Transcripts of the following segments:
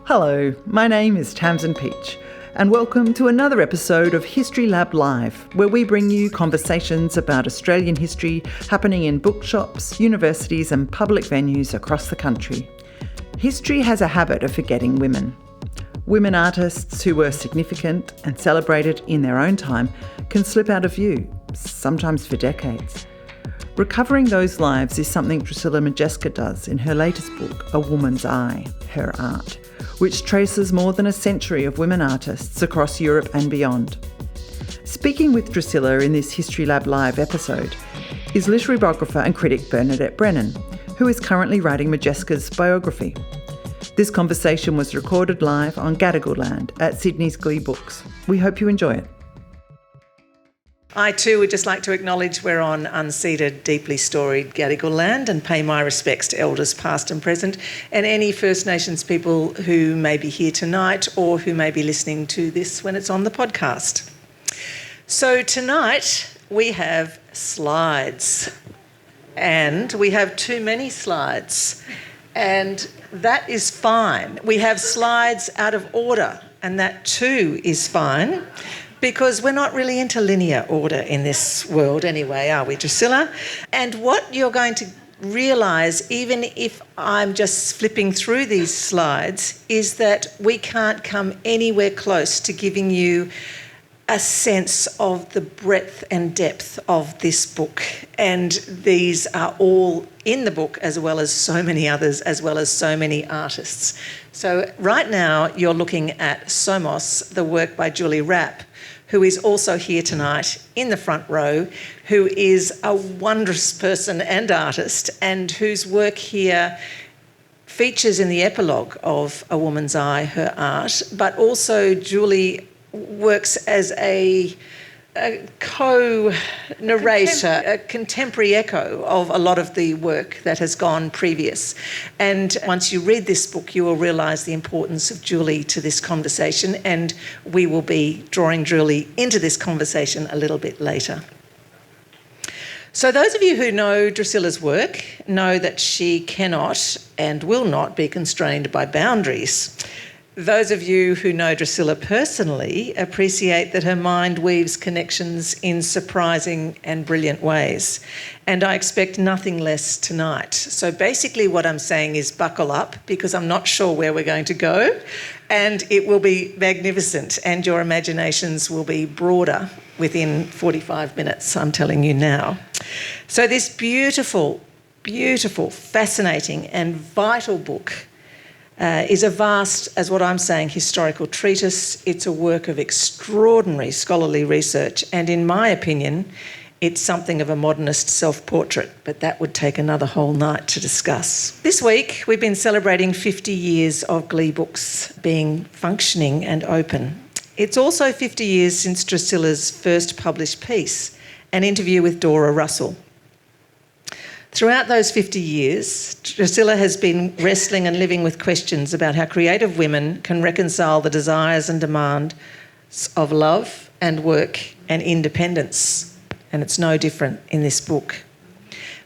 Hello, my name is Tamsin Peach, and welcome to another episode of History Lab Live, where we bring you conversations about Australian history happening in bookshops, universities and public venues across the country. History has a habit of forgetting women. Women artists who were significant and celebrated in their own time can slip out of view, sometimes for decades. Recovering those lives is something Drusilla Modjeska does in her latest book, A Woman's Eye, Her Art, which traces more than a century of women artists across Europe and beyond. Speaking with Drusilla in this History Lab Live episode is literary biographer and critic Bernadette Brennan, who is currently writing Modjeska's biography. This conversation was recorded live on Gadigal land at Sydney's Gleebooks. We hope you enjoy it. I too would just like to acknowledge we're on unceded, deeply storied Gadigal land and pay my respects to elders past and present and any First Nations people who may be here tonight or who may be listening to this when it's on the podcast. So tonight we have slides, and we have too many slides, and that is fine. We have slides out of order, and that too is fine. Because we're not really into linear order in this world anyway, are we, Drusilla? And what you're going to realise, even if I'm just flipping through these slides, is that we can't come anywhere close to giving you a sense of the breadth and depth of this book. And these are all in the book, as well as so many others, as well as so many artists. So right now you're looking at Somos, the work by Julie Rrap, who is also here tonight in the front row, who is a wondrous person and artist, and whose work here features in the epilogue of A Woman's Eye, Her Art, but also Julie works as a co-narrator, a contemporary echo of a lot of the work that has gone previous. And once you read this book, you will realise the importance of Julie to this conversation, and we will be drawing Julie into this conversation a little bit later. So those of you who know Drusilla's work know that she cannot and will not be constrained by boundaries. Those of you who know Drusilla personally appreciate that her mind weaves connections in surprising and brilliant ways. And I expect nothing less tonight. So basically what I'm saying is buckle up, because I'm not sure where we're going to go, and it will be magnificent, and your imaginations will be broader within 45 minutes, I'm telling you now. So this beautiful, beautiful, fascinating and vital book is a vast, as what I'm saying, historical treatise. It's a work of extraordinary scholarly research, and in my opinion, it's something of a modernist self-portrait, but that would take another whole night to discuss. This week, we've been celebrating 50 years of Gleebooks being functioning and open. It's also 50 years since Drusilla's first published piece, an interview with Dora Russell. Throughout those 50 years, Drusilla has been wrestling and living with questions about how creative women can reconcile the desires and demands of love and work and independence. And it's no different in this book.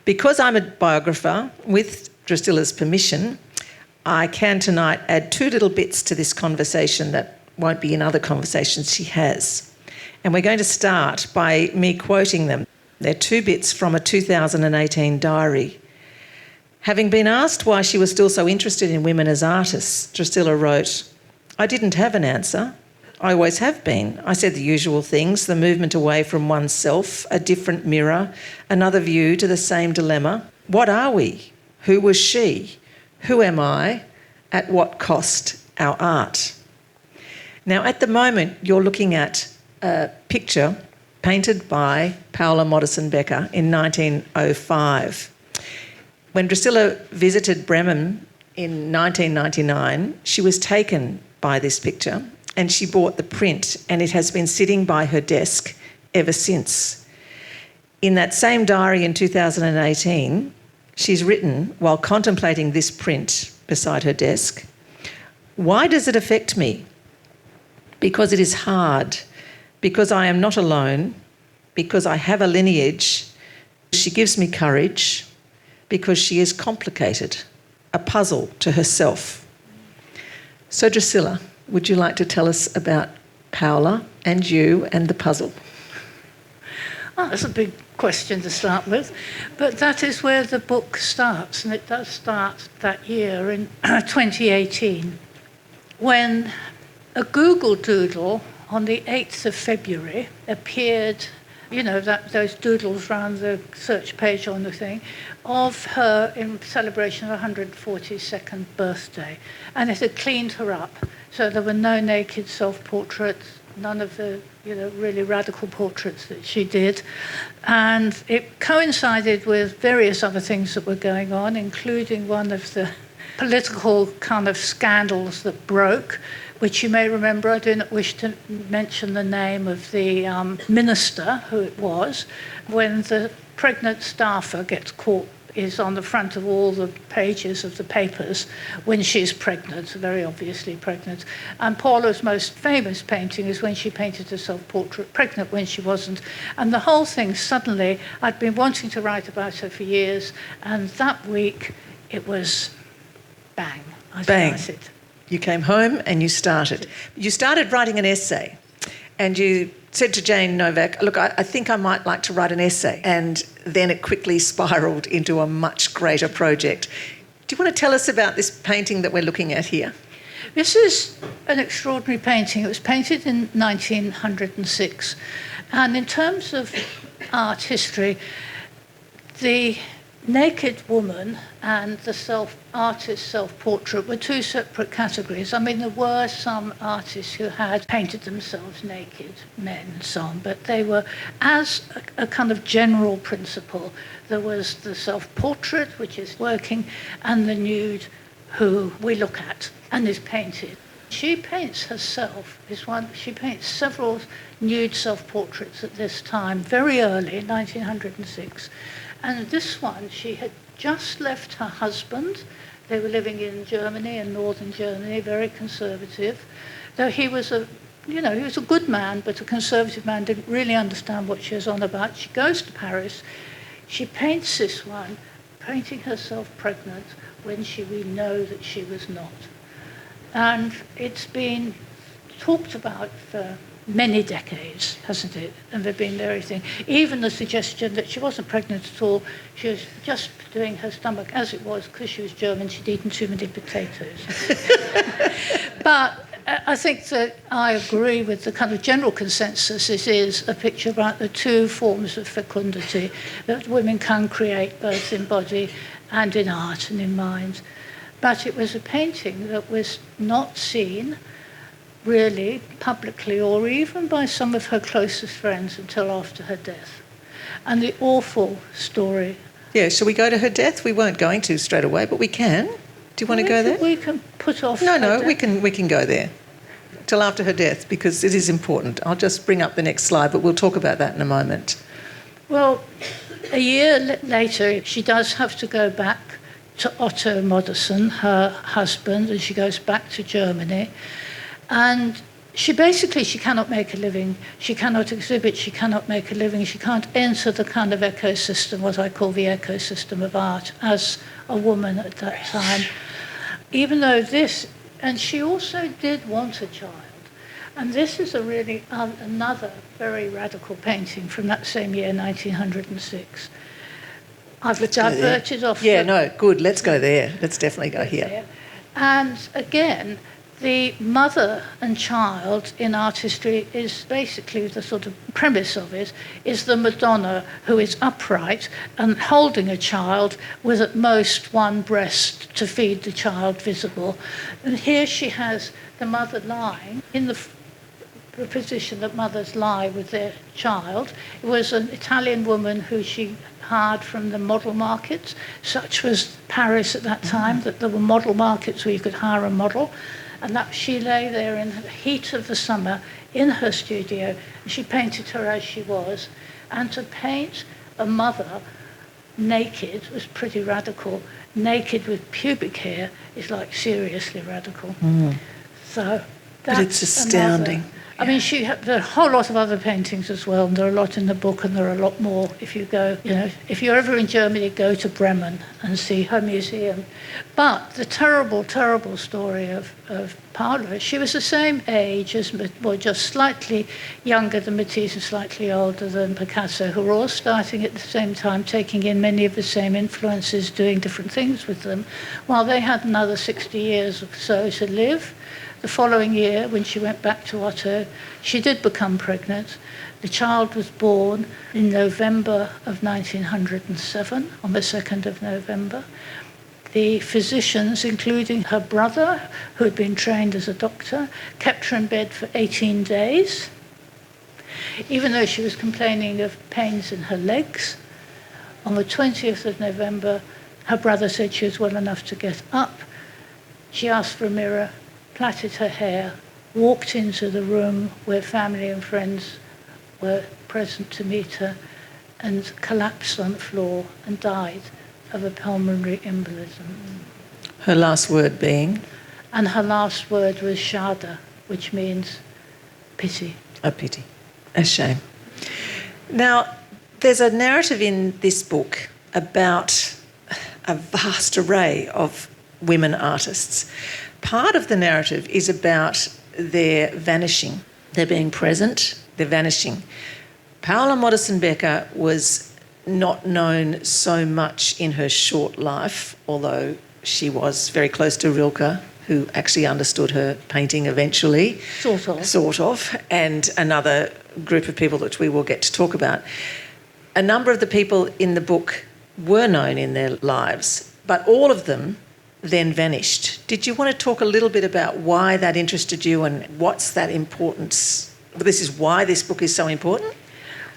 Because I'm a biographer, with Drusilla's permission, I can tonight add two little bits to this conversation that won't be in other conversations she has. And we're going to start by me quoting them. They're two bits from a 2018 diary. Having been asked why she was still so interested in women as artists, Drusilla wrote, "I didn't have an answer. I always have been. I said the usual things, the movement away from oneself, a different mirror, another view to the same dilemma. What are we? Who was she? Who am I? At what cost? Our art." Now, at the moment, you're looking at a picture painted by Paula Modison-Becker in 1905. When Drusilla visited Bremen in 1999, she was taken by this picture and she bought the print, and it has been sitting by her desk ever since. In that same diary in 2018, she's written, while contemplating this print beside her desk, "Why does it affect me? Because it is hard. Because I am not alone, because I have a lineage. She gives me courage, because she is complicated, a puzzle to herself." So Drusilla, would you like to tell us about Paola and you and the puzzle? Oh, that's a big question to start with, but that is where the book starts, and it does start that year in 2018, when a Google Doodle on the 8th of February appeared, you know, those doodles around the search page on the thing, of her in celebration of her 142nd birthday. And it had cleaned her up, so there were no naked self-portraits, none of the, you know, really radical portraits that she did. And it coincided with various other things that were going on, including one of the political kind of scandals that broke, which you may remember. I do not wish to mention the name of the minister, who it was, when the pregnant staffer gets caught, is on the front of all the pages of the papers when she's pregnant, very obviously pregnant. And Paula's most famous painting is when she painted herself portrait pregnant when she wasn't. And the whole thing suddenly, I'd been wanting to write about her for years, and that week it was bang. I started. You came home and you started. You started writing an essay, and you said to Jane Novak, look, I think I might like to write an essay. And then it quickly spiralled into a much greater project. Do you want to tell us about this painting that we're looking at here? This is an extraordinary painting. It was painted in 1906. And in terms of art history, the naked woman and the artist's self-portrait were two separate categories. I mean, there were some artists who had painted themselves naked, men and so on, but they were, as a kind of general principle, there was the self-portrait, which is working, and the nude, who we look at and is painted. She paints herself, she paints several nude self-portraits at this time, very early, 1906. And this one, she had just left her husband. They were living in Germany, in northern Germany, very conservative. Though he was he was a good man, but a conservative man, didn't really understand what she was on about. She goes to Paris. She paints this one, painting herself pregnant when we know that she was not. And it's been talked about for many decades, hasn't it? And there've been everything. Even the suggestion that she wasn't pregnant at all, she was just doing her stomach as it was because she was German, she'd eaten too many potatoes. But I think that I agree with the kind of general consensus. It is a picture about the two forms of fecundity that women can create, both in body and in art and in mind. But it was a painting that was not seen really publicly or even by some of her closest friends until after her death. And the awful story. Yeah, shall we go to her death? We weren't going to straight away, but we can. Do you want to go there? We can put off No, her we death. can go there till after her death because it is important. I'll just bring up the next slide, but we'll talk about that in a moment. Well, a year later, she does have to go back to Otto Modersohn, her husband, and she goes back to Germany. And she cannot make a living. She cannot exhibit, she cannot make a living. She can't enter the kind of ecosystem, what I call the ecosystem of art, as a woman at that time. Even though and she also did want a child. And this is another very radical painting from that same year, 1906. I've diverted off. Yeah, no, good. Let's go there. Let's definitely go here. And again, the mother and child in art history is basically the sort of premise of it, is the Madonna who is upright and holding a child with at most one breast to feed the child visible. And here she has the mother lying in the position that mothers lie with their child. It was an Italian woman who she hired from the model markets. Such was Paris at that time, that there were model markets where you could hire a model. And that she lay there in the heat of the summer in her studio. And she painted her as she was. And to paint a mother naked was pretty radical. Naked with pubic hair is like seriously radical. So But it's astounding. I mean, she had a whole lot of other paintings as well, and there are a lot in the book, and there are a lot more if you go, if you're ever in Germany, go to Bremen and see her museum. But the terrible, terrible story of Paula, she was the same age as, well, just slightly younger than Matisse and slightly older than Picasso, who were all starting at the same time, taking in many of the same influences, doing different things with them, while they had another 60 years or so to live. The following year, when she went back to Otto, she did become pregnant. The child was born in November of 1907, on the 2nd of November. The physicians, including her brother, who had been trained as a doctor, kept her in bed for 18 days. Even though she was complaining of pains in her legs, on the 20th of November, her brother said she was well enough to get up. She asked for a mirror, plaited her hair, walked into the room where family and friends were present to meet her, and collapsed on the floor and died of a pulmonary embolism. Her last word being? And her last word was Schade, which means pity. A pity. A shame. Now, there's a narrative in this book about a vast array of women artists. Part of the narrative is about their vanishing. They're being present, they're vanishing. Paula Modjeska was not known so much in her short life, although she was very close to Rilke, who actually understood her painting eventually. Sort of. And another group of people that we will get to talk about. A number of the people in the book were known in their lives, but all of them then vanished. Did you want to talk a little bit about why that interested you and what's that importance? This is why this book is so important?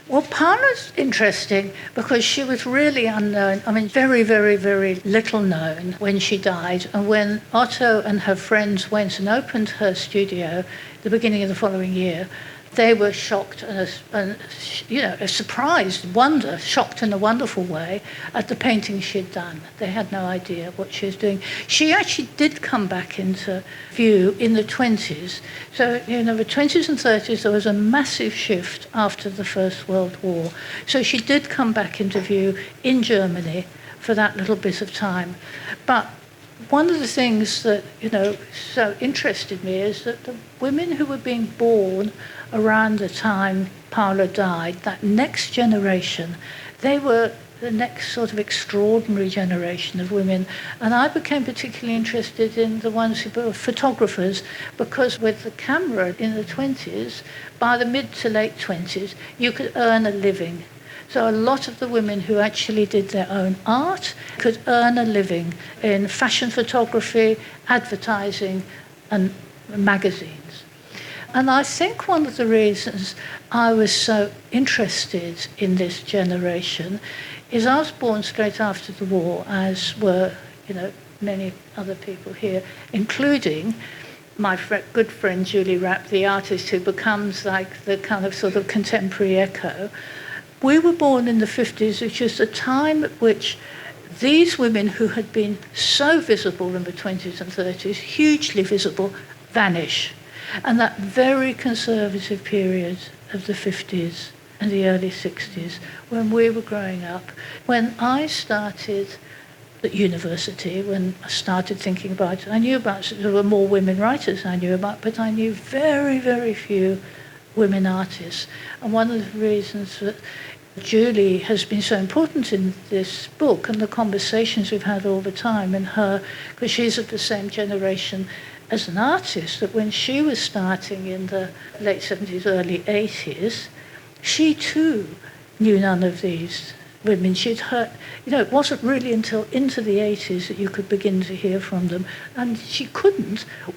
Well, Paula's interesting because she was really unknown. I mean, very, very, very little known when she died. And when Otto and her friends went and opened her studio the beginning of the following year, they were shocked and surprised, shocked in a wonderful way at the painting she had done. They had no idea what she was doing. She actually did come back into view in the 20s. So, the 20s and 30s, there was a massive shift after the First World War. So she did come back into view in Germany for that little bit of time. But one of the things that, so interested me is that the women who were being born around the time Paula died, that next generation, they were the next sort of extraordinary generation of women. And I became particularly interested in the ones who were photographers, because with the camera in the 20s, by the mid to late 20s, you could earn a living. So a lot of the women who actually did their own art could earn a living in fashion photography, advertising, and magazines. And I think one of the reasons I was so interested in this generation is I was born straight after the war, as were, many other people here, including my good friend Julie Rrap, the artist who becomes like the kind of sort of contemporary echo. We were born in the 50s, which is a time at which these women who had been so visible in the 20s and 30s, hugely visible, vanish. And that very conservative period of the 50s and the early 60s, when we were growing up, when I started at university, when I started thinking about it, I knew about, there were more women writers I knew about, but I knew very, very few women artists. And one of the reasons that Julie has been so important in this book and the conversations we've had all the time, and her, because she's of the same generation as an artist, that when she was starting in the late 70s, early 80s, she too knew none of these women. She'd heard, it wasn't really until into the 80s that you could begin to hear from them. And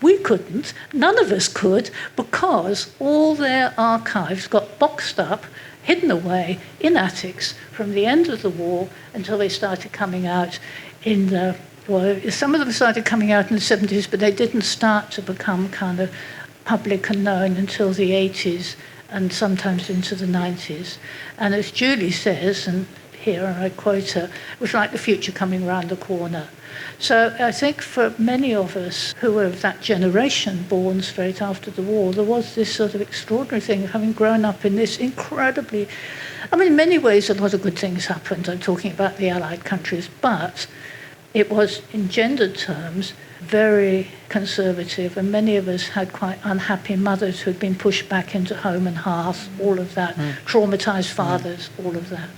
we couldn't, none of us could, because all their archives got boxed up, hidden away in attics from the end of the war until they started coming out in the, well, some of them started coming out in the 70s, but they didn't start to become kind of public and known until the 80s and sometimes into the 90s. And as Julie says, and here, and I quote her, it was like the future coming round the corner. So I think for many of us who were of that generation born straight after the war, there was this sort of extraordinary thing of having grown up in this incredibly, I mean, in many ways a lot of good things happened. I'm talking about the Allied countries, but it was, in gender terms, very conservative, and many of us had quite unhappy mothers who had been pushed back into home and hearth, all of that, traumatised fathers, all of that.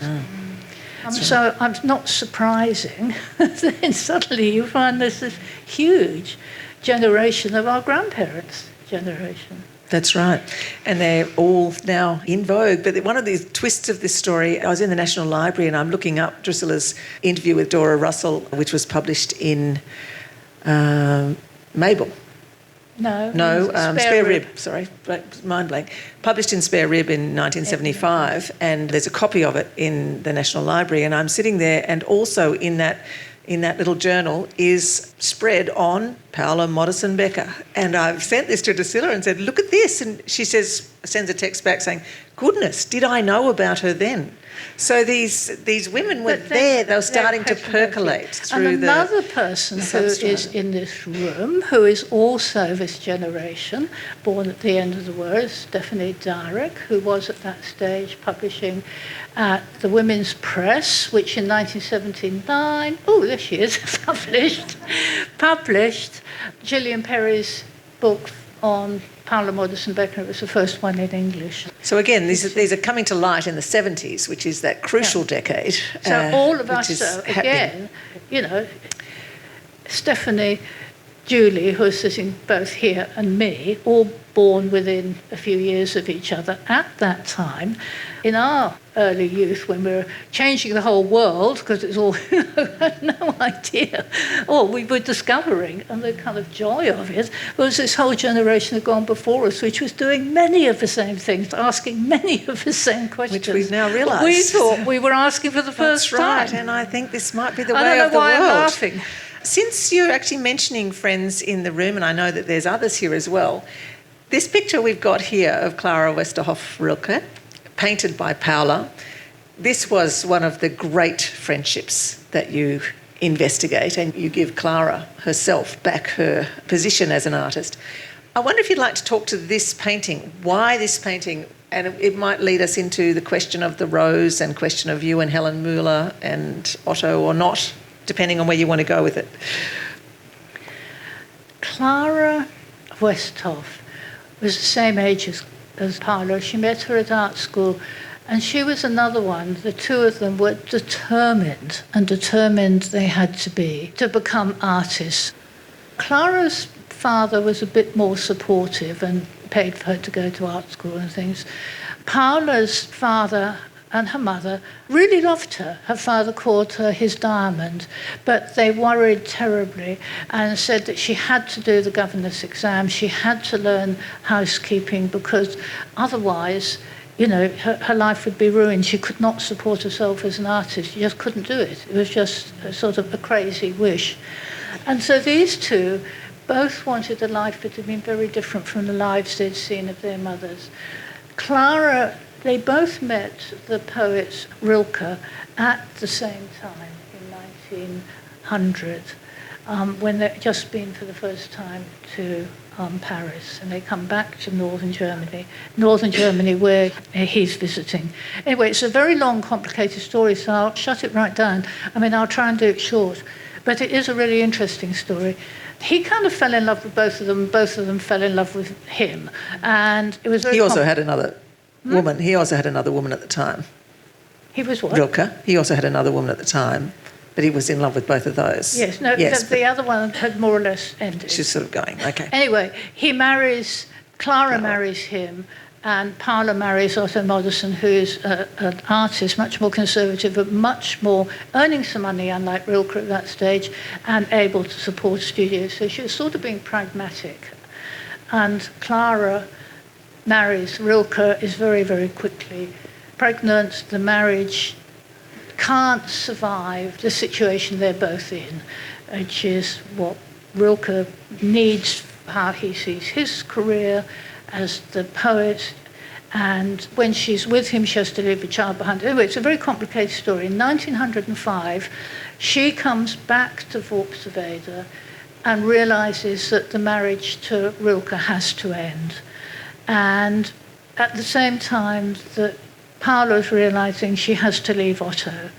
So it's not surprising then suddenly you find there's this huge generation of our grandparents' generation. That's right. And they're all now in vogue. But one of the twists of this story, I was in the National Library and I'm looking up Drusilla's interview with Dora Russell, which was published in Mabel. No, Spare Rib. Sorry, mind blank. Published in Spare Rib in 1975, and there's a copy of it in the National Library. And I'm sitting there, and also in that little journal is spread on Paula Modjeska Becker. And I've sent this to Drusilla and said, "Look at this," and she sends a text back saying, "Goodness, did I know about her then?" So these women were there. They were starting to percolate through and another person who is in this room, who is also this generation, born at the end of the war, is Stephanie Dyrek, who was at that stage publishing at the Women's Press, which in 1979, there she is, published Gillian Perry's book on Paula Modjeska Becker. It was the first one in English. So again, these are coming to light in the 70s, which is that crucial decade. So all of us, again, Stephanie, Julie, who are sitting both here, and me, all born within a few years of each other at that time. In our early youth, when we were changing the whole world, because it's all, had no idea, or we were discovering, and the kind of joy of it was this whole generation had gone before us, which was doing many of the same things, asking many of the same questions. Which we've now realised. We thought we were asking for the first time. That's right, and I think this might be the way of the world. I don't know why I'm laughing. Since you're actually mentioning friends in the room, and I know that there's others here as well, this picture we've got here of Clara Westerhoff Rilke, painted by Paula, this was one of the great friendships that you investigate, and you give Clara herself back her position as an artist. I wonder if you'd like to talk to this painting. Why this painting? And it might lead us into the question of the rose and question of you and Helen Müller and Otto or not, depending on where you want to go with it. Clara Westhoff was the same age as Paula. She met her at art school, and she was another one. The two of them were determined they had to be, to become artists. Clara's father was a bit more supportive and paid for her to go to art school and things. Paula's father and her mother really loved her. Her father called her his diamond, but they worried terribly and said that she had to do the governess exam, she had to learn housekeeping, because otherwise, her life would be ruined. She could not support herself as an artist. She just couldn't do it. It was just a sort of a crazy wish. And so these two both wanted a life that had been very different from the lives they'd seen of their mothers. Clara, they both met the poet Rilke at the same time in 1900, when they'd just been for the first time to Paris, and they come back to northern Germany where he's visiting. Anyway, it's a very long, complicated story, so I'll shut it right down. I'll try and do it short, but it is a really interesting story. He kind of fell in love with both of them fell in love with him, and it was very He also had another woman. He also had another woman at the time. He was what? Rilke. He also had another woman at the time, but he was in love with both of those. Yes, the other one had more or less ended. She's sort of going, okay. Anyway, Clara marries him, and Paula marries Otto Modjeska, who's an artist, much more conservative, but much more earning some money, unlike Rilke at that stage, and able to support studios. So she was sort of being pragmatic. And Clara marries Rilke, is very, very quickly pregnant. The marriage can't survive the situation they're both in, which is what Rilke needs, how he sees his career as the poet, And when she's with him, she has to leave a child behind. Anyway, it's a very complicated story. In 1905, she comes back to Worpswede and realizes that the marriage to Rilke has to end. And at the same time that Paula's realizing she has to leave Otto.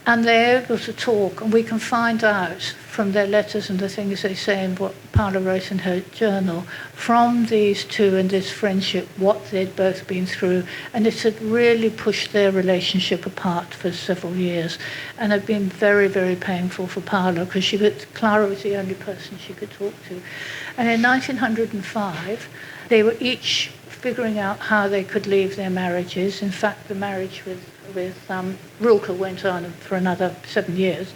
And they're able to talk, and we can find out from their letters and the things they say and what Paula wrote in her journal, from these two and this friendship, what they'd both been through. And it had really pushed their relationship apart for several years, and had been very, very painful for Paula, because Clara was the only person she could talk to. And in 1905, they were each figuring out how they could leave their marriages. In fact, the marriage with Rilke went on for another 7 years,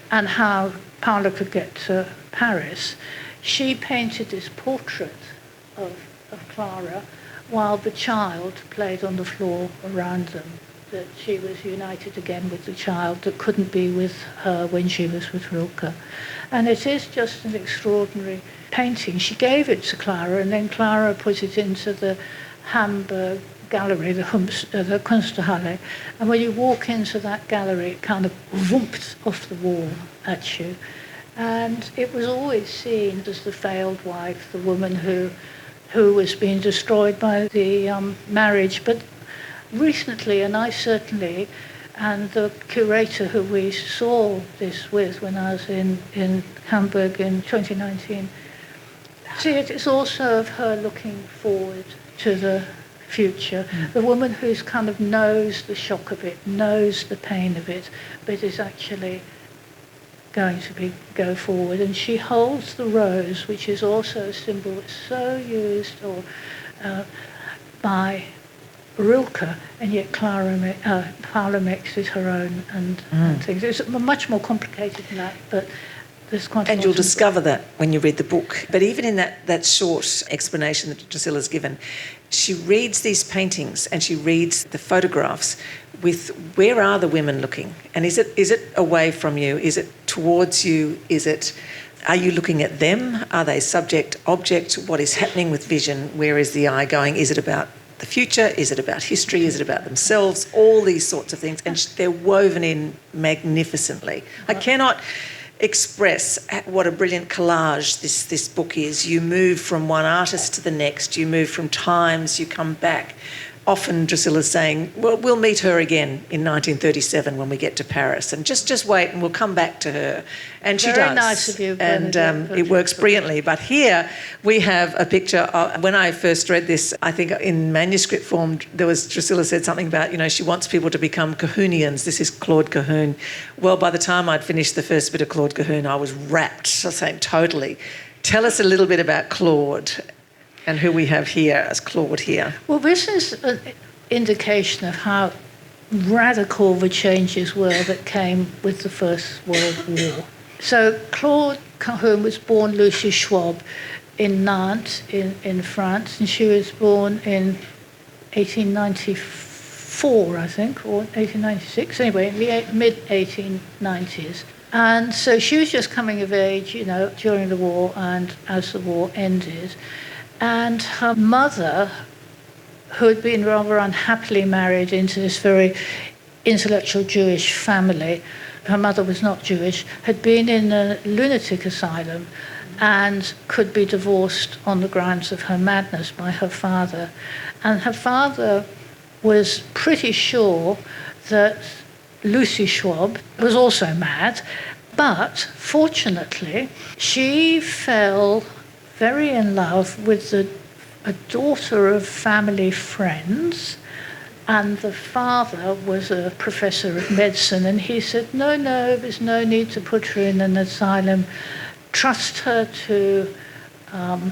and how Paula could get to Paris. She painted this portrait of Clara while the child played on the floor around them, that she was united again with the child that couldn't be with her when she was with Rilke. And it is just an extraordinary painting. She gave it to Clara, and then Clara put it into the Hamburg gallery, the Kunsthalle, and when you walk into that gallery, it kind of whoomped off the wall at you. And it was always seen as the failed wife, the woman who was being destroyed by the marriage. But recently, and I certainly, and the curator who we saw this with when I was in Hamburg in 2019, see it is also of her looking forward to the future. The woman who's kind of knows the shock of it, knows the pain of it, but is actually going to go forward. And she holds the rose, which is also a symbol that's so used by Rilke, and yet Paula makes it her own and things. It's much more complicated than that, but there's quite a lot. And you'll discover that when you read the book. But even in that short explanation that Drusilla's given, she reads these paintings and she reads the photographs with, where are the women looking? And is it away from you? Is it towards you? Are you looking at them? Are they subject, object? What is happening with vision? Where is the eye going? Is it about the future? Is it about history? Is it about themselves? All these sorts of things. And they're woven in magnificently. I cannot express what a brilliant collage this book is. You move from one artist to the next, you move from times, you come back. Often Drusilla's saying, well, we'll meet her again in 1937 when we get to Paris, and just wait and we'll come back to her. And she does. Very nice of you, and it works brilliantly. But here we have a picture of, when I first read this, I think in manuscript form, Drusilla said something about, she wants people to become Cahoonians. This is Claude Cahun. Well, by the time I'd finished the first bit of Claude Cahun, I was rapt, saying totally. Tell us a little bit about Claude and who we have here as Claude here. Well, this is an indication of how radical the changes were that came with the First World War. So Claude Cahun was born Lucy Schwab in Nantes in France, and she was born in 1894, I think, or 1896, anyway, in the mid-1890s. And so she was just coming of age, during the war and as the war ended. And her mother, who had been rather unhappily married into this very intellectual Jewish family, her mother was not Jewish, had been in a lunatic asylum and could be divorced on the grounds of her madness by her father. And her father was pretty sure that Lucy Schwab was also mad, but fortunately she fell very in love with a daughter of family friends, and the father was a professor of medicine, and he said, no, there's no need to put her in an asylum. Trust her to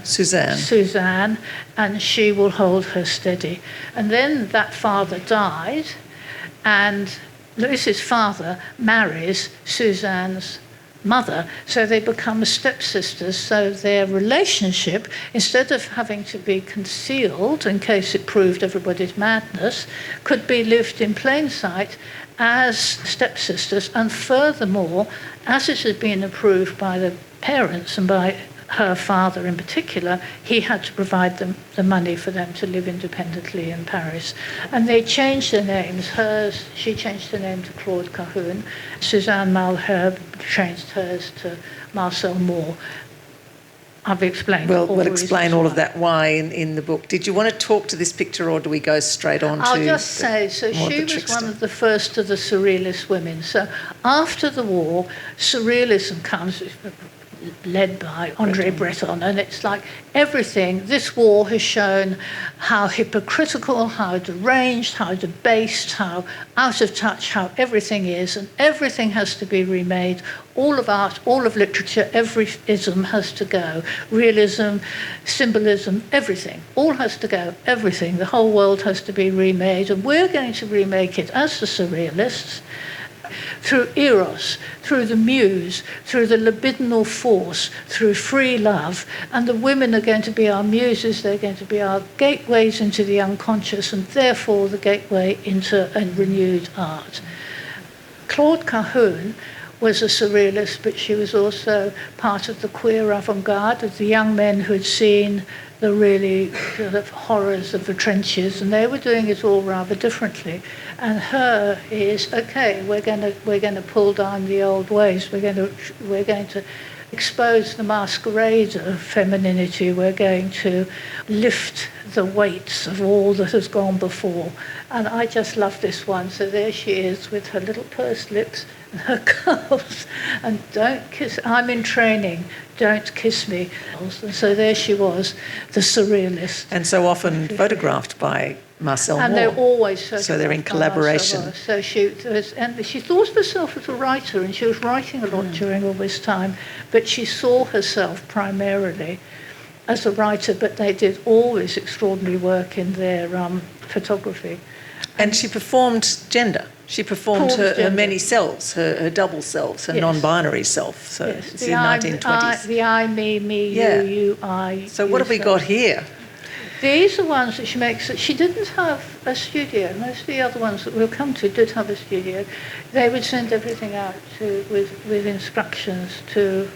Suzanne, and she will hold her steady. And then that father died, and Lucy's father marries Suzanne's mother, so they become stepsisters. So their relationship, instead of having to be concealed in case it proved everybody's madness, could be lived in plain sight as stepsisters. And furthermore, as it had been approved by the parents and by her father in particular, he had to provide them the money for them to live independently in Paris. And they changed their names. She changed her name to Claude Cahun. Suzanne Malherbe changed hers to Marcel Moore. I've explained. We'll explain all of that why in the book. Did you want to talk to this picture, or do we go straight on to... I'll just say, so she was one of the first of the Surrealist women. So after the war, Surrealism comes, led by André Breton, and it's like everything, this war has shown how hypocritical, how deranged, how debased, how out of touch, how everything is, and everything has to be remade. All of art, all of literature, every ism has to go. Realism, symbolism, everything, all has to go, everything. The whole world has to be remade, and we're going to remake it as the Surrealists, through eros, through the muse, through the libidinal force, through free love. And the women are going to be our muses, they're going to be our gateways into the unconscious, and therefore the gateway into a renewed art. Claude Cahun was a surrealist, but she was also part of the queer avant-garde, of the young men who had seen the really sort of horrors of the trenches, and they were doing it all rather differently. And her is, okay, we're going to pull down the old ways. We're going to expose the masquerade of femininity. We're going to lift the weights of all that has gone before. And I just love this one. So there she is with her little pursed lips and her curls. And don't kiss, I'm in training, don't kiss me. And so there she was, the surrealist. And so often photographed by Marcel Moore. And they're always so they're in collaboration. So she thought of herself as a writer, and she was writing a lot during all this time, but she saw herself primarily as a writer, but they did all this extraordinary work in their photography. And she performed gender. She performed her many selves, her double selves, her non-binary self. So yes. It's the 1920s. The I, me, you, I. So what have we got here? These are ones that she makes. She didn't have a studio. Most of the other ones that we'll come to did have a studio. They would send everything out with instructions to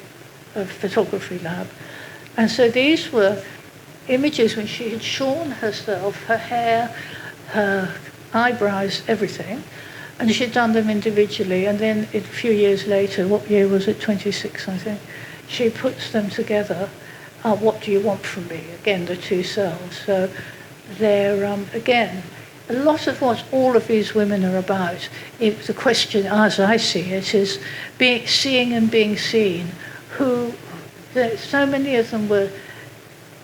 a photography lab. And so these were images when she had shorn herself, her hair, her eyebrows, everything. And she'd done them individually. And then a few years later, what year was it? 26, I think. She puts them together. What do you want from me? Again, the two selves. So they're, again, a lot of what all of these women are about, the question, as I see it, is seeing and being seen. So many of them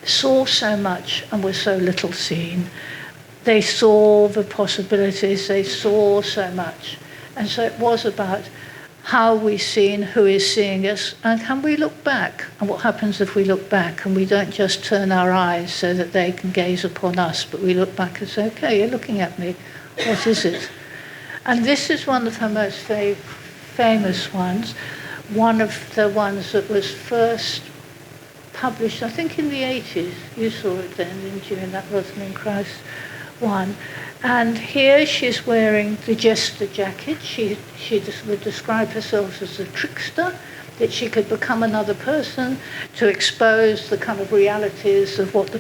saw so much and were so little seen. They saw the possibilities, they saw so much. And so it was about how we're seen, who is seeing us, and can we look back? And what happens if we look back and we don't just turn our eyes so that they can gaze upon us, but we look back and say, okay, you're looking at me, what is it? And this is one of her most famous ones, one of the ones that was first published, I think in the 80s. You saw it then, didn't you, in that Rosalind Krauss one. And here she's wearing the jester jacket. She would describe herself as a trickster, that she could become another person to expose the kind of realities of what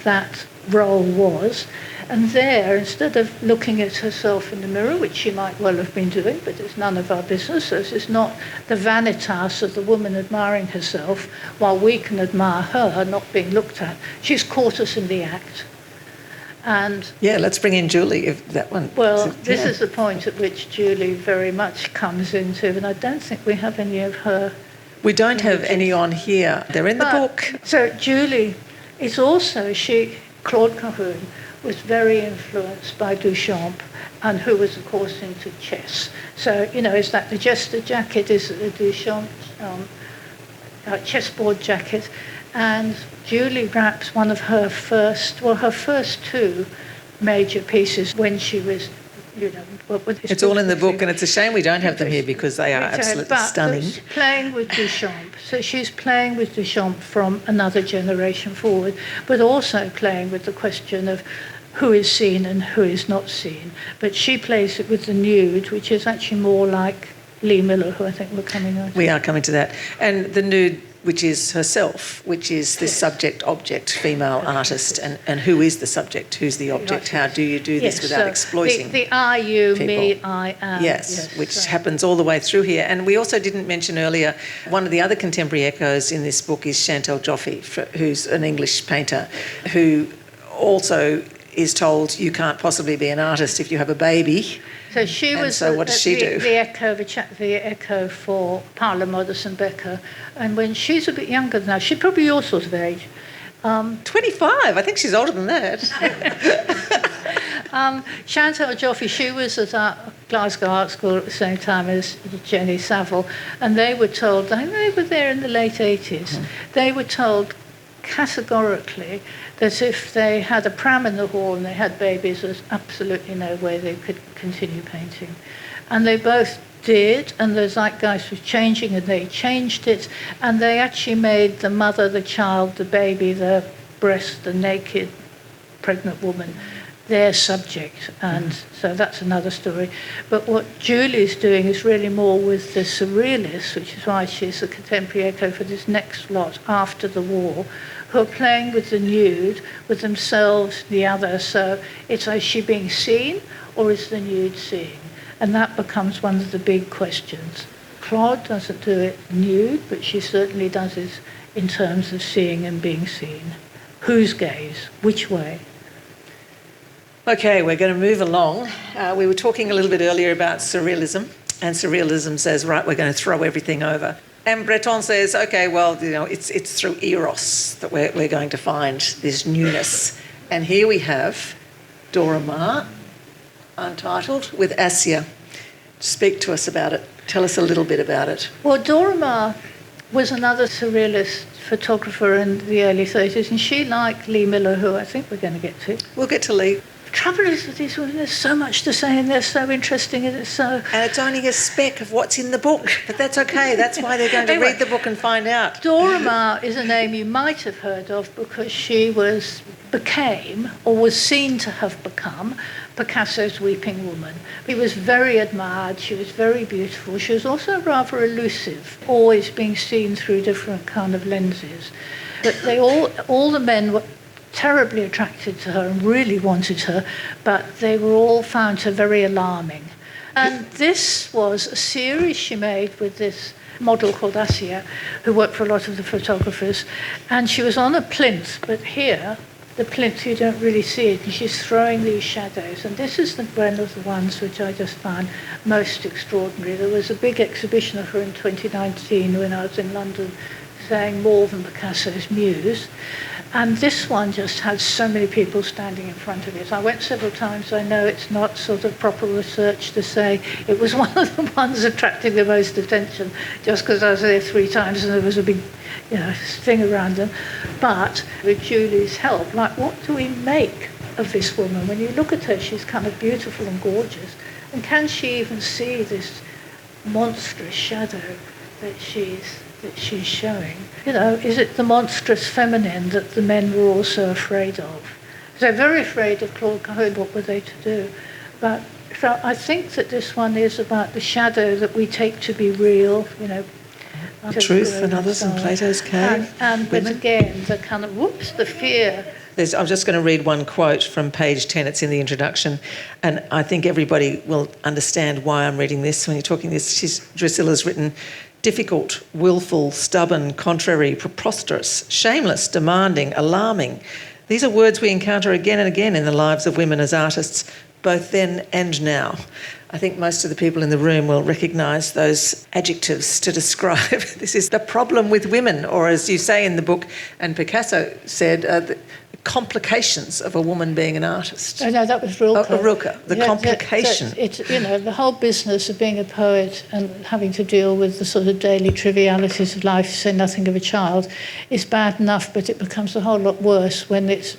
that role was. And there, instead of looking at herself in the mirror, which she might well have been doing, but it's none of our business, so it's not the vanitas of the woman admiring herself, while we can admire her not being looked at. She's caught us in the act. And let's bring in Julie, if that one. Well, this is the point at which Julie very much comes into, and I don't think we have any of her. We don't have any on here. They're in the book. So Julie is also, Claude Cahun was very influenced by Duchamp, and who was, of course, into chess. So, is that the jester jacket, is the Duchamp chessboard jacket. And Julie Rrap's one of her first two major pieces when she was, it's all in the book, and it's a shame we don't have them here because they are absolutely stunning. Playing with Duchamp. So she's playing with Duchamp from another generation forward, but also playing with the question of who is seen and who is not seen. But she plays it with the nude, which is actually more like Lee Miller, who I think we're coming on to. We are coming to that. And the nude which is herself, which is this subject-object female artist, and who is the subject, who's the object, how do you do this without exploiting the I, you, people. me, I am. Yes, which happens all the way through here. And we also didn't mention earlier, one of the other contemporary echoes in this book is Chantal Joffe, who's an English painter, who also is told you can't possibly be an artist if you have a baby. So she was what does she do? The echo for Paula Modersohn Becker. And when she's a bit younger than that, she's probably your sort of age. 25, I think she's older than that. Chantal Joffe, she was at Glasgow Art School at the same time as Jenny Saville, and they were told, they were there in the late 80s, they were told categorically that if they had a pram in the hall and they had babies, there's absolutely no way they could continue painting. And they both did, and the zeitgeist was changing, and they changed it, and they actually made the mother, the child, the baby, the breast, the naked pregnant woman their subject, and so that's another story. But what Julie's doing is really more with the surrealists, which is why she's a contemporary echo for this next lot after the war, who are playing with the nude, with themselves, the other. So it's, is she being seen, or is the nude seeing? And that becomes one of the big questions. Claude doesn't do it nude, but she certainly does it in terms of seeing and being seen. Whose gaze? Which way? Okay, we're going to move along. We were talking a little bit earlier about surrealism, and surrealism says, right, we're going to throw everything over. And Breton says, okay, well, it's through Eros that we're going to find this newness. And here we have Dora Maar, untitled, with Assia. Speak to us about it. Tell us a little bit about it. Well, Dora Maar was another surrealist photographer in the early 30s, and she, like Lee Miller, who I think we're going to get to. We'll get to Lee. The trouble is with these women, there's so much to say, and they're so interesting, and And it's only a speck of what's in the book, but that's okay. That's why they're going to read the book and find out. Dora Maar is a name you might have heard of because she became, or was seen to have become, Picasso's Weeping Woman. He was very admired, she was very beautiful, she was also rather elusive, always being seen through different kind of lenses. But they all the men were terribly attracted to her and really wanted her, but they were all found her very alarming. And this was a series she made with this model called Assia, who worked for a lot of the photographers, and she was on a plinth, but here, the plinth, you don't really see it, and she's throwing these shadows, and this is one of the ones which I just found most extraordinary. There was a big exhibition of her in 2019 when I was in London, saying more than Picasso's muse. And this one just had so many people standing in front of it. I went several times. I know it's not sort of proper research to say it was one of the ones attracting the most attention, just because I was there 3 times and there was a big, thing around them. But with Julie's help, what do we make of this woman? When you look at her, she's kind of beautiful and gorgeous. And can she even see this monstrous shadow that she's showing? Is it the monstrous feminine that the men were also afraid of? They're very afraid of Claude Cahun. What were they to do? But so I think that this one is about the shadow that we take to be real, Truth and others in Plato's cave. But again, the kind of, the fear. I'm just going to read one quote from page 10. It's in the introduction. And I think everybody will understand why I'm reading this. When you're talking this, Drusilla's written, difficult, willful, stubborn, contrary, preposterous, shameless, demanding, alarming. These are words we encounter again and again in the lives of women as artists, both then and now. I think most of the people in the room will recognise those adjectives to describe this is the problem with women, or as you say in the book, and Picasso said, the complications of a woman being an artist. Oh, no, that was Rilke. Rilke, the complication. It's the whole business of being a poet and having to deal with the sort of daily trivialities of life, say nothing of a child, is bad enough, but it becomes a whole lot worse when it's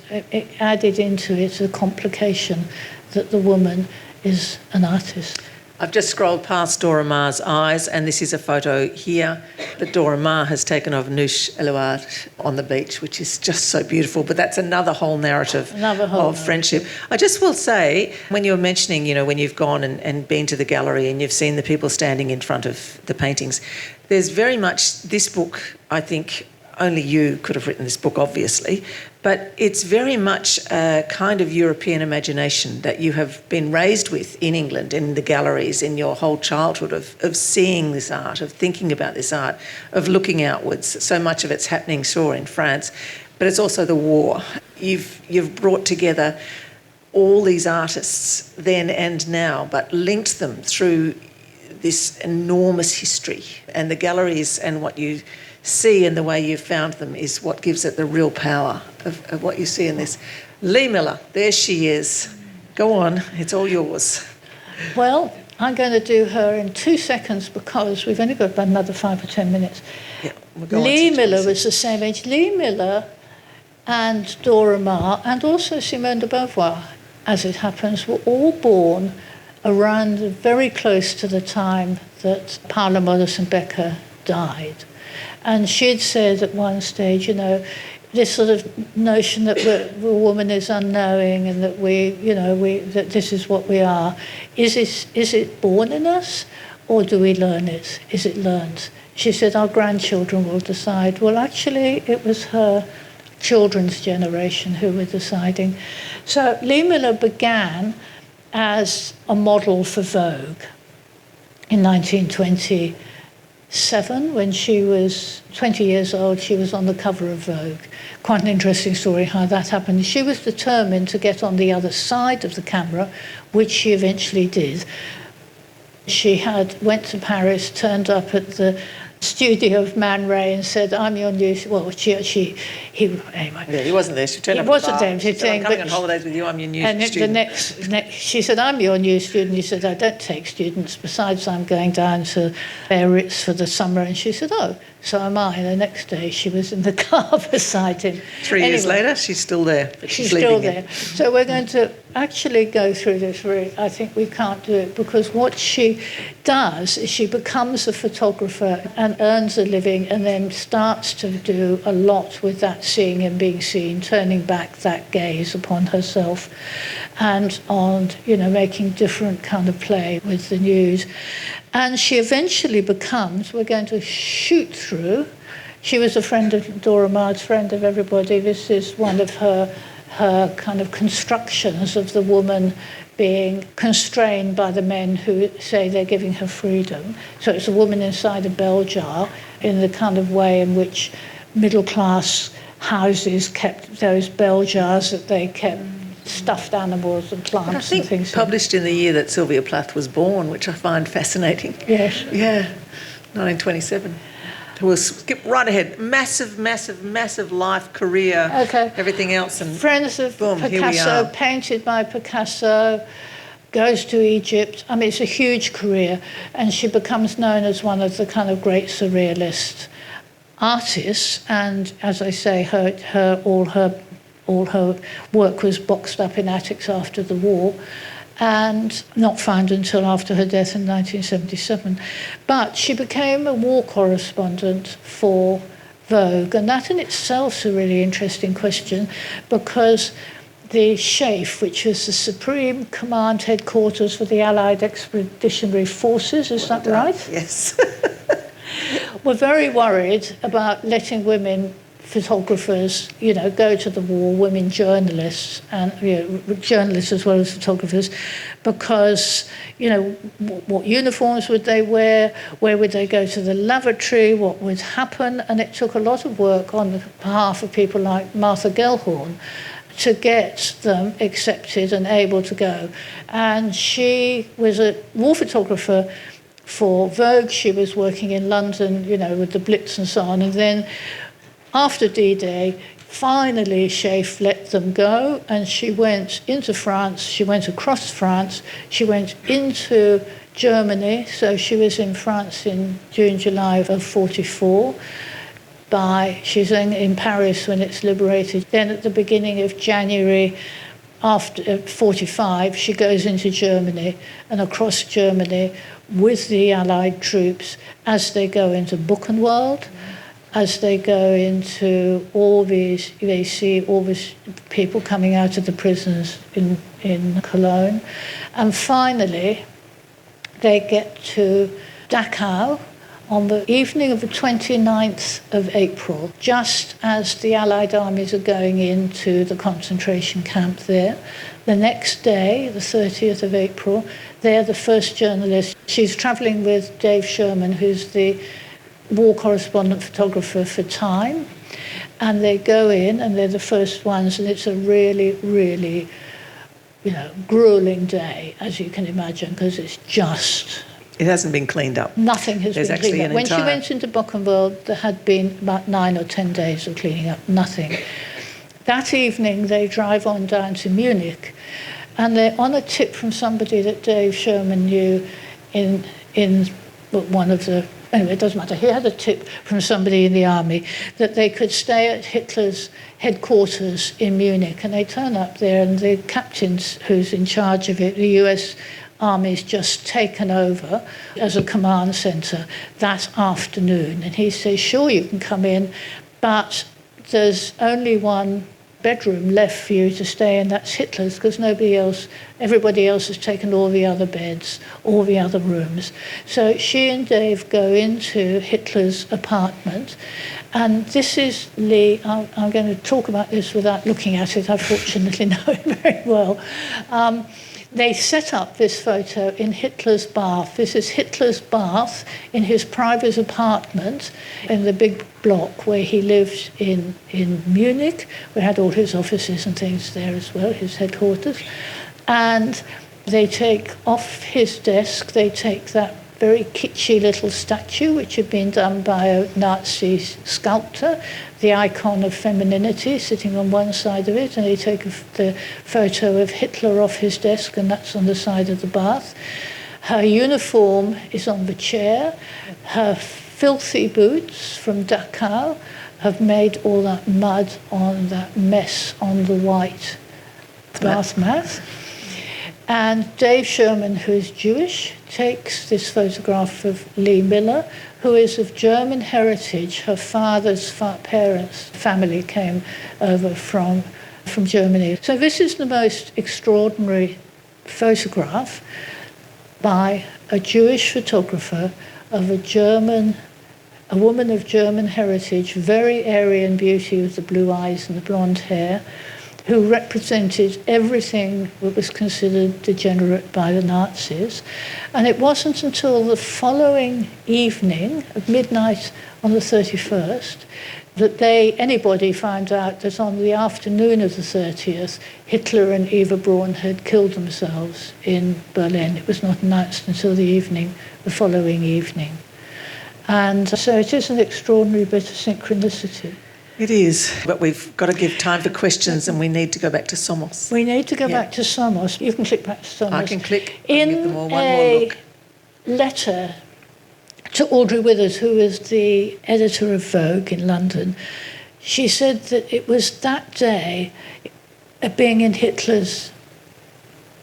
added into it a complication that the woman is an artist. I've just scrolled past Dora Maar's eyes, and this is a photo here that Dora Maar has taken of Noosh Elouard on the beach, which is just so beautiful. But that's another whole narrative of friendship. I just will say, when you were mentioning, when you've gone and been to the gallery and you've seen the people standing in front of the paintings, there's very much this book, I think, only you could have written this book, obviously, but it's very much a kind of European imagination that you have been raised with in England, in the galleries, in your whole childhood of seeing this art, of thinking about this art, of looking outwards. So much of it's happening, sure, in France, but it's also the war. You've brought together all these artists then and now, but linked them through this enormous history, and the galleries and what you see and the way you've found them is what gives it the real power of what you see in this. Lee Miller, there she is. Go on, it's all yours. Well, I'm going to do her in 2 seconds because we've only got about another 5 or 10 minutes. Yeah, Lee Miller was the same age. Lee Miller and Dora Maar and also Simone de Beauvoir, as it happens, were all born around very close to the time that Paula Modersohn-Becker died. And she'd said at one stage, this sort of notion that a woman is unknowing and that that this is what we are. Is it born in us, or do we learn it? Is it learned? She said, our grandchildren will decide. Well, actually, it was her children's generation who were deciding. So Lee Miller began as a model for Vogue in 1927. When she was 20 years old, she was on the cover of Vogue. Quite an interesting story how that happened. She was determined to get on the other side of the camera, which she eventually did. She went to Paris, turned up at the studio of Man Ray and said, I'm your new... Well, anyway. Yeah, he wasn't there. She turned up. He wasn't there. She said, I'm coming on holidays with you, I'm your new student. And the next, she said, I'm your new student. He said, I don't take students. Besides, I'm going down to Biarritz for the summer. And she said, oh, so am I. And the next day, she was in the car beside him. 3 years later, she's still there. She's still there. So we're going to actually go through this. I think we can't do it because what she does is she becomes a photographer and earns a living and then starts to do a lot with that seeing and being seen, turning back that gaze upon herself and on, making different kind of play with the news. And she eventually becomes, we're going to shoot through, she was a friend of Dora Maar's, friend of everybody. This is one of her kind of constructions of the woman being constrained by the men who say they're giving her freedom. So it's a woman inside a bell jar in the kind of way in which middle-class houses kept those bell jars that they kept stuffed animals and plants and things. Published in the year that Sylvia Plath was born, which I find fascinating. Yes. Yeah, 1927. We'll skip right ahead. Massive, massive, massive life, career, everything else. And friends of boom, Picasso, painted by Picasso, goes to Egypt. I mean, it's a huge career. And she becomes known as one of the kind of great surrealist artists. And as I say, all her work was boxed up in attics after the war and not found until after her death in 1977. But she became a war correspondent for Vogue, and that in itself is a really interesting question because the SHAEF, which was the Supreme Command Headquarters for the Allied Expeditionary Forces, is that right? Yes. Were very worried about letting women photographers, go to the war, women journalists, and journalists as well as photographers, because, what uniforms would they wear, where would they go to the lavatory, what would happen, and it took a lot of work on the behalf of people like Martha Gellhorn to get them accepted and able to go. And she was a war photographer for Vogue. She was working in London, with the Blitz and so on, and then after D-Day, finally SHAEF let them go, and she went into France, she went across France, she went into Germany, so she was in France in June, July of 1944. She's in Paris when it's liberated. Then at the beginning of January after 45, she goes into Germany and across Germany with the Allied troops as they go into Buchenwald, as they go into all these, they see all these people coming out of the prisons in Cologne. And finally, they get to Dachau on the evening of the 29th of April, just as the Allied armies are going into the concentration camp there. The next day, the 30th of April, they're the first journalist. She's travelling with Dave Sherman, who's the war correspondent photographer for Time, and they go in and they're the first ones, and it's a really, really, grueling day, as you can imagine, because it's just... It hasn't been cleaned up. Nothing has been cleaned up. When she went into Buchenwald, there had been about 9 or 10 days of cleaning up, nothing. That evening, they drive on down to Munich, and they're on a tip from somebody that Dave Sherman knew in one of the... Anyway, it doesn't matter. He had a tip from somebody in the army that they could stay at Hitler's headquarters in Munich, and they turn up there, and the captain who's in charge of it, the US Army's just taken over as a command centre that afternoon. And he says, sure, you can come in, but there's only one bedroom left for you to stay in, that's Hitler's, because everybody else has taken all the other beds, all the other rooms. So she and Dave go into Hitler's apartment, and this is Lee. I'm going to talk about this without looking at it. I fortunately know it very well. They set up this photo in Hitler's bath. This is Hitler's bath in his private apartment in the big block where he lived in Munich. We had all his offices and things there as well, his headquarters. And they take off his desk, they take that very kitschy little statue, which had been done by a Nazi sculptor, the icon of femininity sitting on one side of it, and they take the photo of Hitler off his desk, and that's on the side of the bath. Her uniform is on the chair. Her filthy boots from Dachau have made all that mud on that mess on the white bath mat. And Dave Sherman, who is Jewish, takes this photograph of Lee Miller, who is of German heritage. Her father's parents' family came over from Germany. So this is the most extraordinary photograph by a Jewish photographer of a woman of German heritage, very Aryan beauty with the blue eyes and the blonde hair, who represented everything that was considered degenerate by the Nazis. And it wasn't until the following evening, at midnight on the 31st, that anybody found out that on the afternoon of the 30th, Hitler and Eva Braun had killed themselves in Berlin. It was not announced until the following evening. And so it is an extraordinary bit of synchronicity. It is, but we've got to give time for questions, and we need to go back to Somos. We need to go back to Somos. You can click back to Somos. I can click. In give them all one more look. Letter to Audrey Withers, who was the editor of Vogue in London, she said that it was that day, being in Hitler's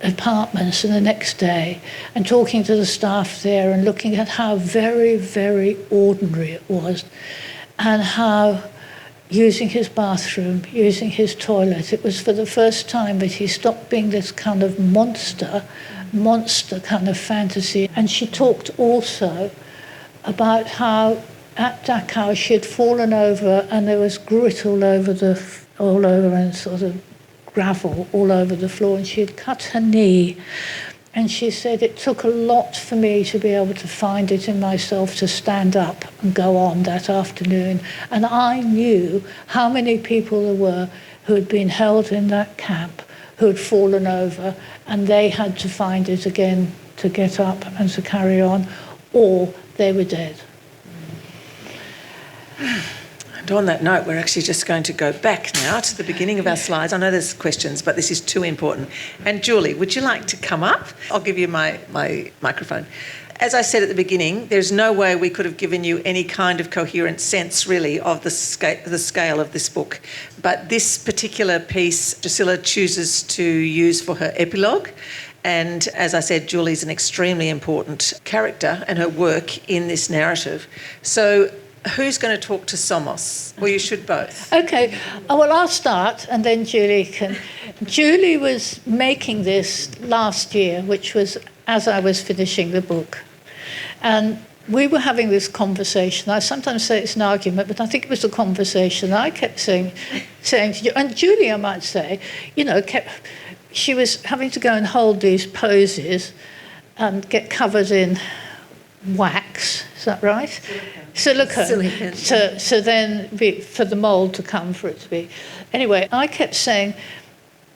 apartments, and the next day, and talking to the staff there and looking at how very, very ordinary it was, and how using his bathroom, using his toilet, it was for the first time that he stopped being this kind of monster kind of fantasy. And she talked also about how at Dachau she had fallen over and there was grit all over and sort of gravel all over the floor, and she had cut her knee. And she said, it took a lot for me to be able to find it in myself to stand up and go on that afternoon. And I knew how many people there were who had been held in that camp, who had fallen over, and they had to find it again to get up and to carry on, or they were dead. And on that note, we're actually just going to go back now to the beginning of our slides. I know there's questions, but this is too important. And Julie, would you like to come up? I'll give you my microphone. as I said at the beginning, there's no way we could have given you any kind of coherent sense, really, of the scale of this book. But this particular piece, Drusilla chooses to use for her epilogue. And as I said, Julie's an extremely important character and her work in this narrative. So who's going to talk to Somos? Well, you should both. Okay. Well, I'll start and then Julie can. Julie was making this last year, which was as I was finishing the book. And we were having this conversation. I sometimes say it's an argument, but I think it was a conversation. I kept saying to you, and Julie, I might say, she was having to go and hold these poses and get covered in wax. Is that right? Silicone. So then for the mould to come for it to be. Anyway, I kept saying,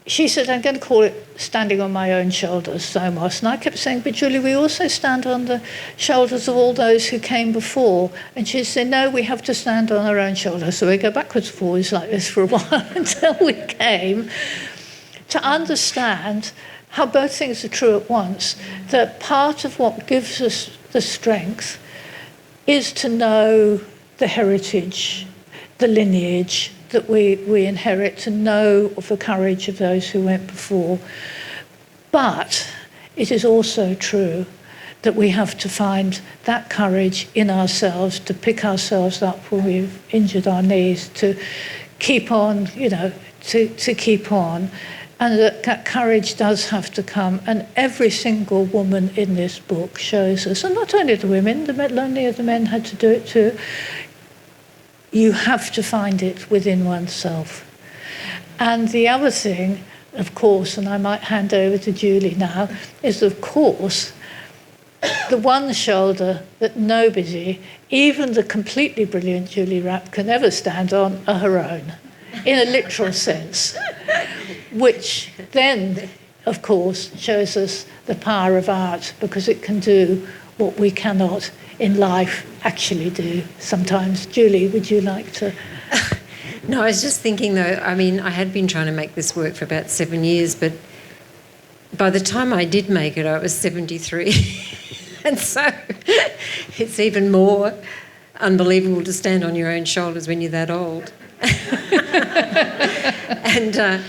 she said, I'm going to call it standing on my own shoulders, Somos. And I kept saying, but Julie, we also stand on the shoulders of all those who came before. And she said, no, we have to stand on our own shoulders. So we go backwards and forwards like this for a while until we came to understand how both things are true at once, that part of what gives us the strength is to know the heritage, the lineage that we inherit, to know of the courage of those who went before. But it is also true that we have to find that courage in ourselves, to pick ourselves up when we've injured our knees, to keep on, to keep on. And that courage does have to come. And every single woman in this book shows us, and not only the women, many of the men had to do it too, you have to find it within oneself. And the other thing, of course, and I might hand over to Julie now, is, of course, the one shoulder that nobody, even the completely brilliant Julie Rrap, can ever stand on are her own, in a literal sense, which then, of course, shows us the power of art, because it can do what we cannot in life actually do sometimes. Julie, would you like to? No, I was just thinking though, I mean, I had been trying to make this work for about 7 years, but by the time I did make it, I was 73. And so it's even more unbelievable to stand on your own shoulders when you're that old. And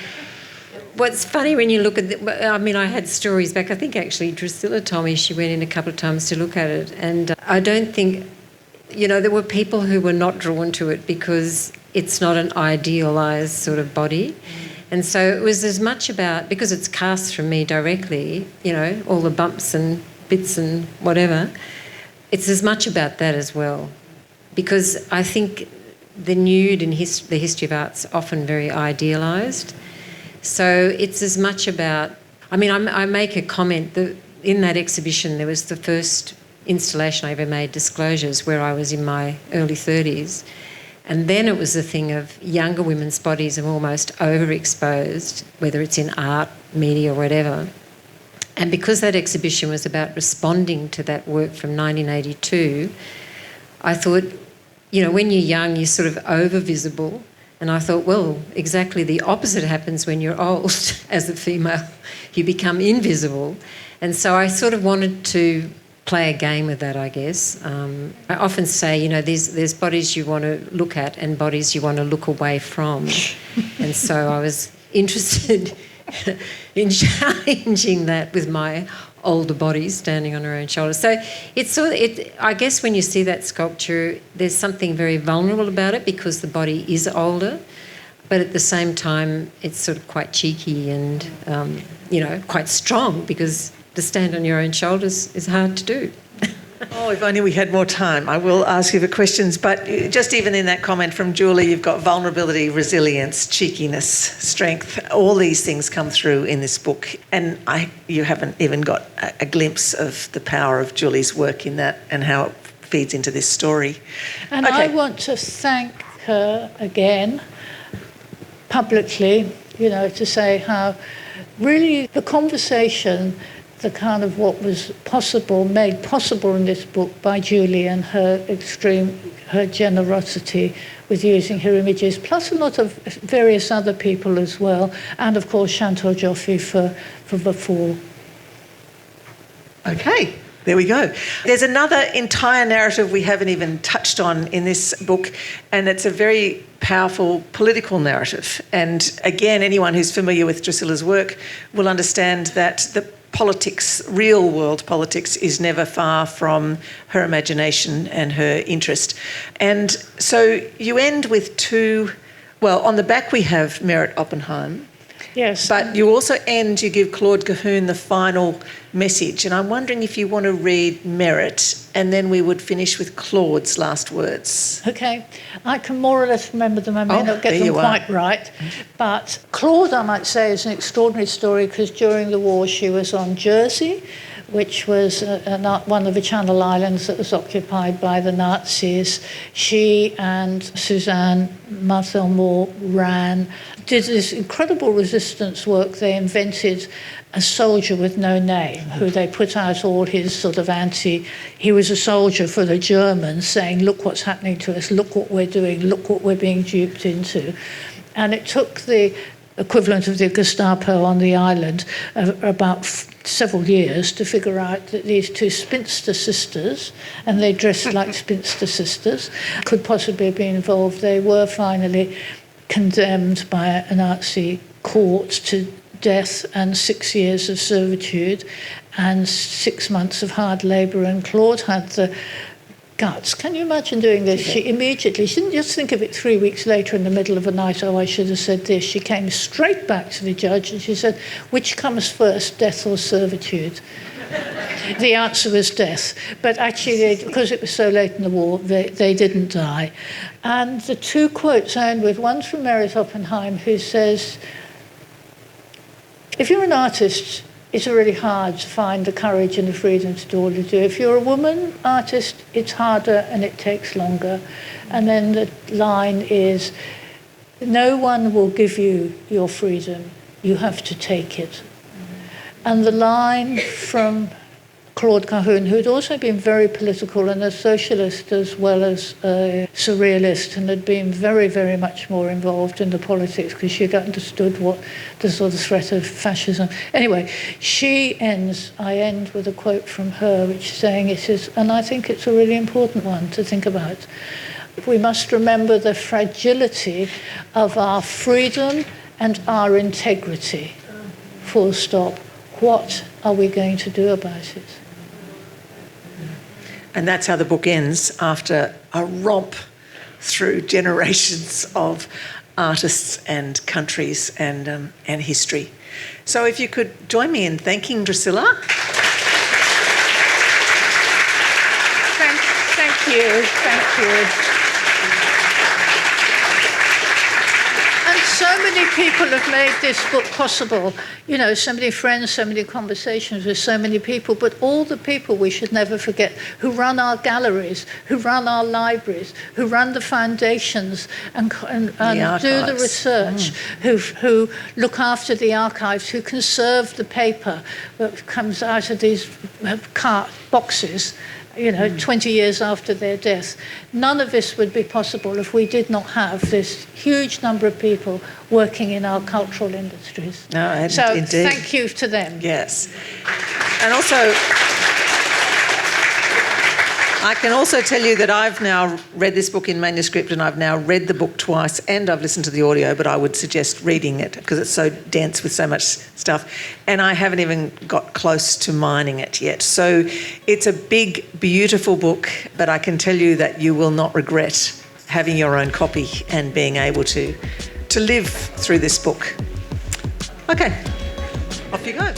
what's funny when you look at I had stories back. I think actually Drusilla told me she went in a couple of times to look at it. And I don't think, there were people who were not drawn to it because it's not an idealised sort of body. And so it was as much about, because it's cast from me directly, all the bumps and bits and whatever, it's as much about that as well. Because I think the nude and the history of art's often very idealised. So it's as much about, I make a comment that in that exhibition there was the first installation I ever made, Disclosures, where I was in my early 30s. And then it was the thing of younger women's bodies are almost overexposed, whether it's in art, media or whatever. And because that exhibition was about responding to that work from 1982, I thought, when you're young, you're sort of over-visible. And I thought, well, exactly the opposite happens when you're old as a female. You become invisible. And so I sort of wanted to play a game with that, I guess. I often say, there's bodies you want to look at and bodies you want to look away from. And so I was interested in challenging that with my older body standing on her own shoulders. So I guess when you see that sculpture, there's something very vulnerable about it because the body is older, but at the same time it's sort of quite cheeky and quite strong, because to stand on your own shoulders is hard to do. Oh, if only we had more time. I will ask you the questions, but just even in that comment from Julie, you've got vulnerability, resilience, cheekiness, strength. All these things come through in this book, and you haven't even got a glimpse of the power of Julie's work in that and how it feeds into this story. And okay. I want to thank her again, publicly, to say how really the conversation, the kind of what was made possible in this book by Julie and her generosity with using her images, plus a lot of various other people as well, and of course Chantal Joffé for the fall. Okay, There we go. There's another entire narrative we haven't even touched on in this book, and it's a very powerful political narrative. And again, anyone who's familiar with Drusilla's work will understand that the politics, real world politics, is never far from her imagination and her interest. And so you end with two, well, on the back we have Merit Oppenheim. Yes. But you also end, you give Claude Cahun the final message. And I'm wondering if you want to read Merit, and then we would finish with Claude's last words. Okay. I can more or less remember them. I may not get them quite right. But Claude, I might say, is an extraordinary story because during the war she was on Jersey, which was one of the Channel Islands that was occupied by the Nazis. She and Suzanne Marthelmore did this incredible resistance work. They invented a soldier with no name, who they put out all his sort of he was a soldier for the Germans, saying, look what's happening to us, look what we're doing, look what we're being duped into. And it took the equivalent of the Gestapo on the island about several years to figure out that these two spinster sisters, and they dressed like spinster sisters, could possibly be involved. They were finally condemned by a Nazi court to death and 6 years of servitude and 6 months of hard labour. And Claude had the guts. Can you imagine doing this? She didn't just think of it 3 weeks later in the middle of the night, oh, I should have said this. She came straight back to the judge and she said, which comes first, death or servitude? The answer was death. But actually, because it was so late in the war, they didn't die. And the two quotes I end with, one's from Merit Oppenheim, who says, if you're an artist, it's really hard to find the courage and the freedom to do all you do. If you're a woman artist, it's harder and it takes longer. And then the line is, no one will give you your freedom. You have to take it. And the line from Claude Cahun, who had also been very political and a socialist as well as a surrealist, and had been very, very much more involved in the politics because she understood what the sort of threat of fascism. Anyway, I end with a quote from her, which is saying, it is, and I think it's a really important one to think about, we must remember the fragility of our freedom and our integrity. Full stop. What are we going to do about it? And that's how the book ends, after a romp through generations of artists and countries and history. So if you could join me in thanking Drusilla. Thank you. So many people have made this book possible. You know, so many friends, so many conversations with so many people, but all the people we should never forget who run our galleries, who run our libraries, who run the foundations and do the research, who look after the archives, who conserve the paper that comes out of these boxes, 20 years after their death. None of this would be possible if we did not have this huge number of people working in our cultural industries. So indeed. Thank you to them. Yes. And also, I can also tell you that I've now read this book in manuscript, and I've now read the book twice, and I've listened to the audio, but I would suggest reading it because it's so dense with so much stuff. And I haven't even got close to mining it yet. So it's a big, beautiful book, but I can tell you that you will not regret having your own copy and being able to live through this book. Okay, off you go.